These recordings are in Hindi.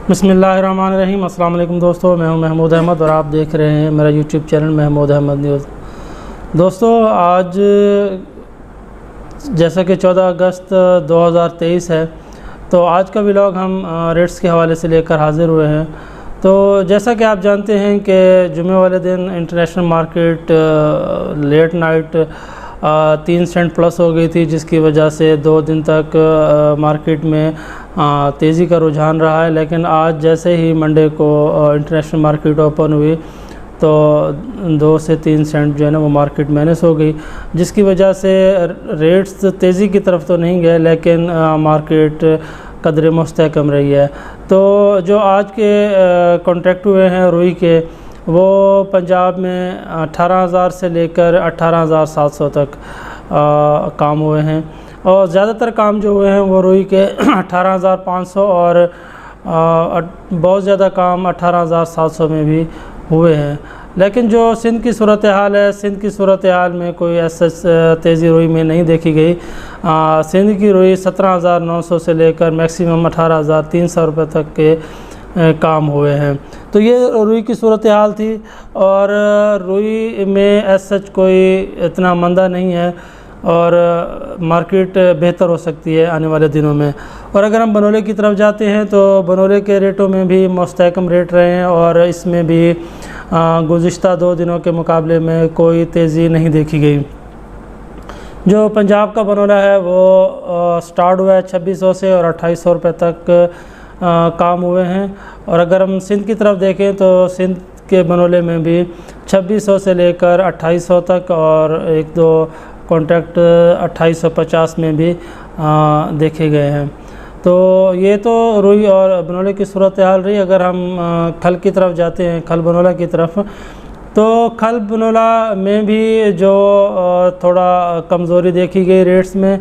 बिस्मिल्लाहिर्रहमानिर्रहीम। अस्सलाम वालेकुम दोस्तों, मैं हूं महमूद अहमद और आप देख रहे हैं मेरा YouTube channel Mahmood Ahmed news. दोस्तों, आज जैसा कि 14 अगस्त 2023 है, तो आज का व्लॉग हम रेट्स के हवाले से लेकर हाज़िर हुए हैं। तो जैसा कि आप जानते हैं कि जुमे वाले दिन international market late night 3 cent plus हो गई थी, जिसकी वजह से 2 दिन तक मार्केट में तेज़ी का रुझान रहा है। लेकिन आज जैसे ही मंडे को इंटरनेशनल मार्केट ओपन हुई तो 2 से 3 सेंट जो है ना वो मार्केट माइनस हो गई, जिसकी वजह से रेट्स तेज़ी की तरफ तो नहीं गए, लेकिन मार्केट कदर मुस्तहकम रही है। तो जो आज के कॉन्ट्रैक्ट हुए हैं रुई के, वो पंजाब में 18,000 से लेकर 18,700 तक काम हुए हैं, और ज़्यादातर काम जो हुए हैं वो रुई के 18,500 और बहुत ज़्यादा काम 18,700 में भी हुए हैं। लेकिन जो सिंध की सूरत हाल है, सिंध की सूरत हाल में कोई ऐसा तेज़ी रुई में नहीं देखी गई। सिंध की रुई 17,900 से लेकर मैक्सिमम 18,300 रुपये तक के काम हुए हैं। तो ये रुई की सूरत हाल थी, और रुई में ऐसा कोई इतना मंदा नहीं है, और मार्केट बेहतर हो सकती है आने वाले दिनों में। और अगर हम बनोले की तरफ जाते हैं तो बनोले के रेटों में भी मुस्तहकम रेट रहे हैं, और इसमें भी गुज़िश्ता 2 दिनों के मुकाबले में कोई तेज़ी नहीं देखी गई। जो पंजाब का बनोला है वो स्टार्ट हुआ है 2600 से और 2800 रुपये तक काम हुए हैं। और अगर हम सिंध की तरफ देखें तो सिंध के बनोले में भी 2600 से लेकर 2800 तक, और 1-2 कॉन्ट्रैक्ट 2850 में भी देखे गए हैं। तो ये तो रुई और बनोले की सूरत हाल रही। अगर हम खल की तरफ जाते हैं, खल बनोला की तरफ, तो खल बनोला में भी जो थोड़ा कमज़ोरी देखी गई रेट्स में।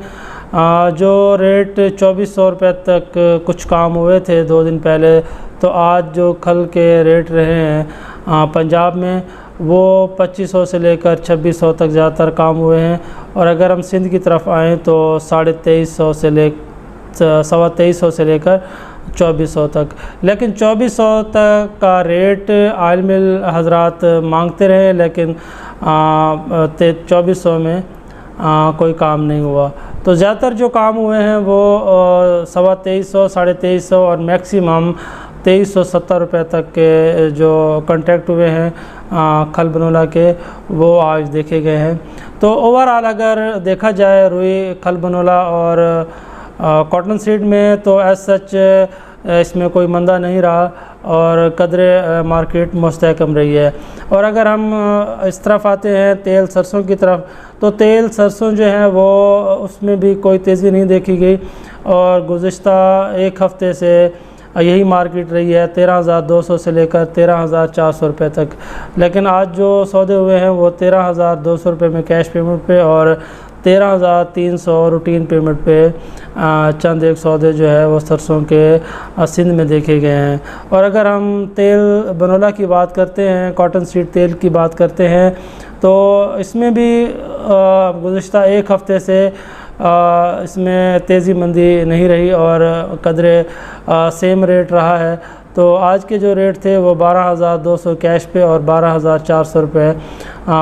जो रेट 2400 रुपये तक कुछ काम हुए थे 2 दिन पहले, तो आज जो खल के रेट रहे हैं पंजाब में, वो 2500 से लेकर 2600 तक ज़्यादातर काम हुए हैं। और अगर हम सिंध की तरफ आएँ तो 2350 से 2350 से लेकर 2400 तक। लेकिन 2400 तक का रेट आयल मिल हजरात मांगते रहे, लेकिन 2400 में कोई काम नहीं हुआ। तो ज़्यादातर जो काम हुए हैं वो 2350, 2350 और मैक्सिमम 2370 रुपये तक के जो कॉन्ट्रैक्ट हुए हैं खल बनोला के, वो आज देखे गए हैं। तो ओवरऑल अगर देखा जाए रुई, खल बनोला और कॉटन सीड में, तो एज सच इसमें कोई मंदा नहीं रहा, और कदर मार्केट मुस्तहकम रही है। और अगर हम इस तरफ आते हैं तेल सरसों की तरफ, तो तेल सरसों जो है वो उसमें भी कोई तेज़ी नहीं देखी गई, और गुज़िश्ता 1 हफ़्ते से यही मार्केट रही है 13,200 से लेकर 13,400 रुपये तक। लेकिन आज जो सौदे हुए हैं वो 13,200 रुपये में कैश पेमेंट पे, और 13,300 रूटीन पेमेंट पे चंद एक सौदे जो है वो सरसों के सिंध में देखे गए हैं। और अगर हम तेल बनोला की बात करते हैं, कॉटन सीड तेल की बात करते हैं, तो इसमें भी गुज़िश्ता 1 हफ़्ते से इसमें तेज़ी मंदी नहीं रही, और कदरे सेम रेट रहा है। तो आज के जो रेट थे वो 12,200 कैश पे और 12,400 रुपये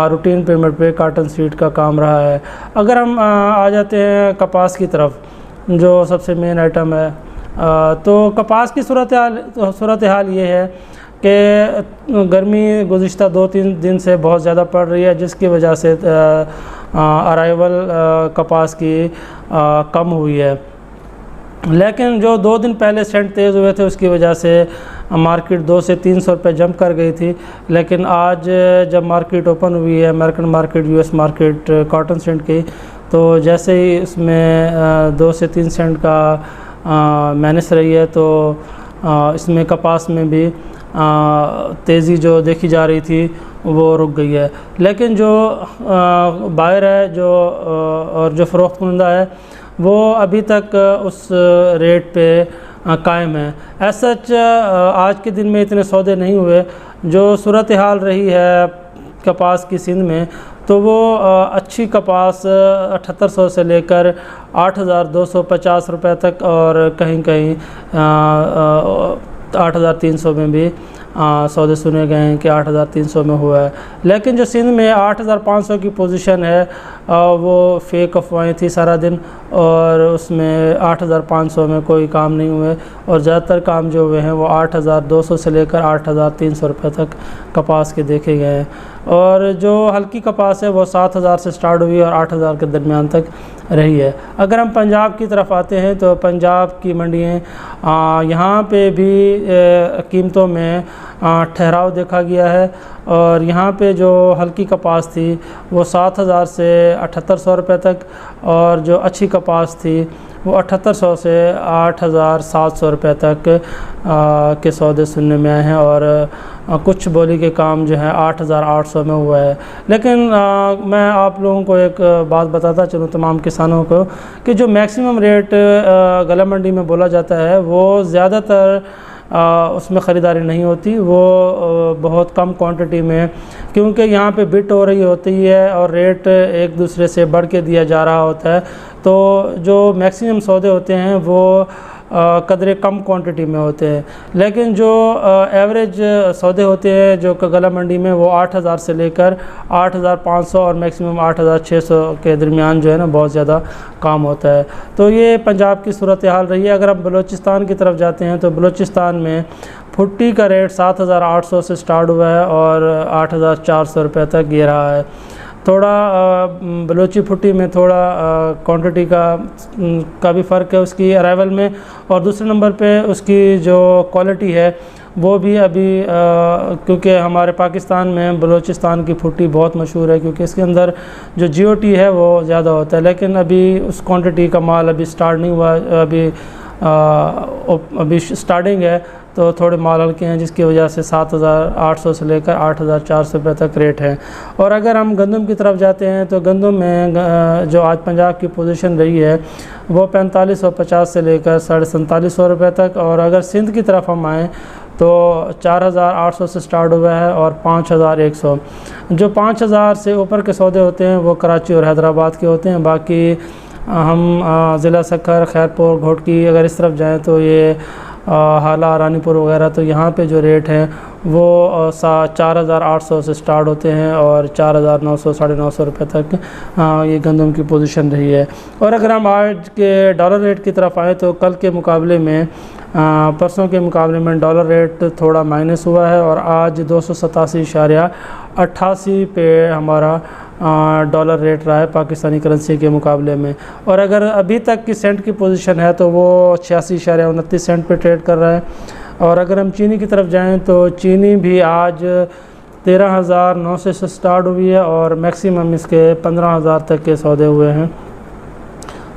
रूटीन पेमेंट पे कॉटन सीड का काम रहा है। अगर हम आ जाते हैं कपास की तरफ, जो सबसे मेन आइटम है, तो कपास की सूरत हाल ये है कि गर्मी गुज़िश्ता 2-3 दिन से बहुत ज़्यादा पड़ रही है, जिसकी वजह से अराइवल कपास की कम हुई है। लेकिन जो 2 दिन पहले सेंट तेज़ हुए थे, उसकी वजह से मार्केट 200 से 300 रुपये जंप कर गई थी। लेकिन आज जब मार्केट ओपन हुई है, American market, US market cotton cent की, तो जैसे ही उसमें 2 से 3 सेंट का माइनस रही है, तो इसमें कपास में भी तेज़ी जो देखी जा रही थी वो रुक गई है। लेकिन जो बायर है, जो और जो फ़रोख्त कुंदा है, वो अभी तक उस रेट पे कायम है। एज सच आज के दिन में इतने सौदे नहीं हुए। जो सूरत हाल रही है कपास की सिंध में, तो वो अच्छी कपास 7800 से लेकर 8250 रुपये तक और कहीं कहीं 8,300 में भी सौदे सुने गए हैं कि 8,300 में हुआ है। लेकिन जो सिंध में 8,500 की पोजीशन है वो फेक अफवाहें थी सारा दिन, और उसमें 8,500 में कोई काम नहीं हुए, और ज़्यादातर काम जो हुए हैं वो 8,200 से लेकर 8,300 रुपये तक कपास के देखे गए हैं। और जो हल्की कपास है वो 7,000 से स्टार्ट हुई और 8,000 के दरमियान तक रही है। अगर हम पंजाब की तरफ आते हैं तो पंजाब की मंडियाँ यहाँ पे भी कीमतों में ठहराव देखा गया है, और यहाँ पे जो हल्की कपास थी वो 7,000 से 7,800 रुपये तक, और जो अच्छी कपास थी वो 7,800 से 8,700 रुपये तक के सौदे सुनने में आए हैं, और कुछ बोली के काम जो है 8,800 में हुआ है। लेकिन मैं आप लोगों को एक बात बताता चलूँ तमाम किसानों को कि जो मैक्सिमम रेट गला मंडी में बोला जाता है वो ज़्यादातर उसमें ख़रीदारी नहीं होती, वो बहुत कम क्वांटिटी में, क्योंकि यहाँ पे बिट हो रही होती है और रेट एक दूसरे से बढ़ के दिया जा रहा होता है। तो जो मैक्सिमम सौदे होते हैं वो कदरे कम क्वांटिटी में होते हैं। लेकिन जो एवरेज सौदे होते हैं जो गला मंडी में वो 8,000 से लेकर 8,500 और मैक्सिमम 8,600 के दरमियान जो है ना बहुत ज़्यादा काम होता है। तो ये पंजाब की सूरत हाल रही है। अगर हम बलूचिस्तान की तरफ जाते हैं तो बलूचिस्तान में भुट्टी का रेट 7,800 से स्टार्ट हुआ है और 8,400 रुपये तक गिर रहा है। थोड़ा बलोची भुट्टी में थोड़ा क्वांटिटी का भी फ़र्क है उसकी अराइवल में, और दूसरे नंबर पे उसकी जो क्वालिटी है वो भी अभी क्योंकि हमारे पाकिस्तान में बलूचिस्तान की भुट्टी बहुत मशहूर है क्योंकि इसके अंदर जो GOT है वो ज़्यादा होता है, लेकिन अभी उस क्वांटिटी का माल अभी स्टार्ट नहीं हुआ, अभी स्टार्टिंग है, तो थोड़े माल हल्के हैं जिसकी वजह से 7,800 से लेकर 8,400 रुपये तक रेट है। और अगर हम गंदम की तरफ जाते हैं तो गंदम में जो आज पंजाब की पोजीशन रही है वो 4550 से लेकर 4750 रुपये तक, और अगर सिंध की तरफ हम आएँ तो 4,800 से स्टार्ट हुआ है और 5,100। जो 5,000 से ऊपर के सौदे होते हैं वो कराची और हैदराबाद के होते हैं। बाकी हम ज़िला सक्खर, खैरपुर, घोटकी अगर इस तरफ जाएँ तो ये हाला, रानीपुर वगैरह, तो यहाँ पे जो रेट हैं वो 4,800 से स्टार्ट होते हैं और 4,900 950 रुपये तक ये गंदम की पोजीशन रही है। और अगर हम आज के डॉलर रेट की तरफ आए तो कल के मुकाबले में परसों के मुकाबले में डॉलर रेट थोड़ा माइनस हुआ है और आज 287.88 पे हमारा डॉलर रेट रहा है पाकिस्तानी करेंसी के मुकाबले में। और अगर अभी तक की सेंट की पोजीशन है तो वो 86.29 सेंट पे ट्रेड कर रहा है। और अगर हम चीनी की तरफ जाएं तो चीनी भी आज 13,900 से स्टार्ट हुई है और मैक्सिमम इसके 15,000 तक के सौदे हुए हैं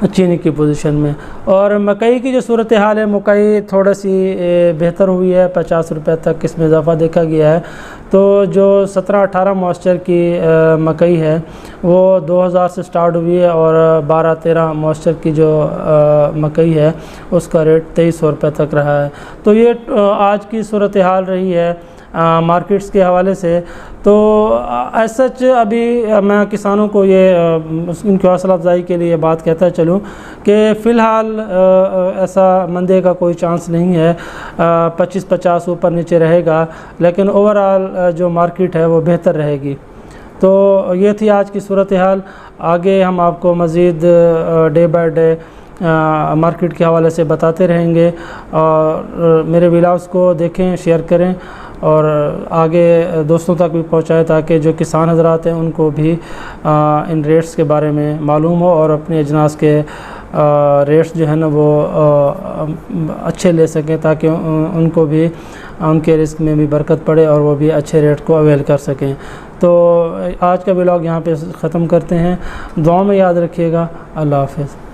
चीनी की पोजीशन में। और मकई की जो सूरत हाल है, मकई थोड़ी सी बेहतर हुई है, 50 रुपये तक इसमें इजाफ़ा देखा गया है। तो जो 17-18 मॉइस्चर की मकई है वो 2,000 से स्टार्ट हुई है और 12-13 मॉइस्चर की जो मकई है उसका रेट 2,300 रुपये तक रहा है। तो ये आज की सूरत हाल रही है मार्केट्स के हवाले से। तो ऐसा अभी मैं किसानों को ये उनकी हौसला अफजाई के लिए बात कहता चलूँ कि फ़िलहाल ऐसा मंदे का कोई चांस नहीं है, 25-50 ऊपर नीचे रहेगा, लेकिन ओवरऑल जो मार्केट है वो बेहतर रहेगी। तो ये थी आज की सूरत हाल। आगे हम आपको मज़ीद डे बाय डे मार्केट के हवाले से बताते रहेंगे, और मेरे व्लॉग्स को देखें, शेयर करें और आगे दोस्तों तक भी पहुंचाएं ताकि जो किसान हजरात हैं उनको भी इन रेट्स के बारे में मालूम हो और अपने अजनास के रेट्स जो है ना वो अच्छे ले सकें, ताकि उनको भी उनके रिस्क में भी बरकत पड़े और वो भी अच्छे रेट को अवेल कर सकें। तो आज का व्लॉग यहाँ पे ख़त्म करते हैं। दुआ में याद रखिएगा। अल्लाह हाफ़िज़।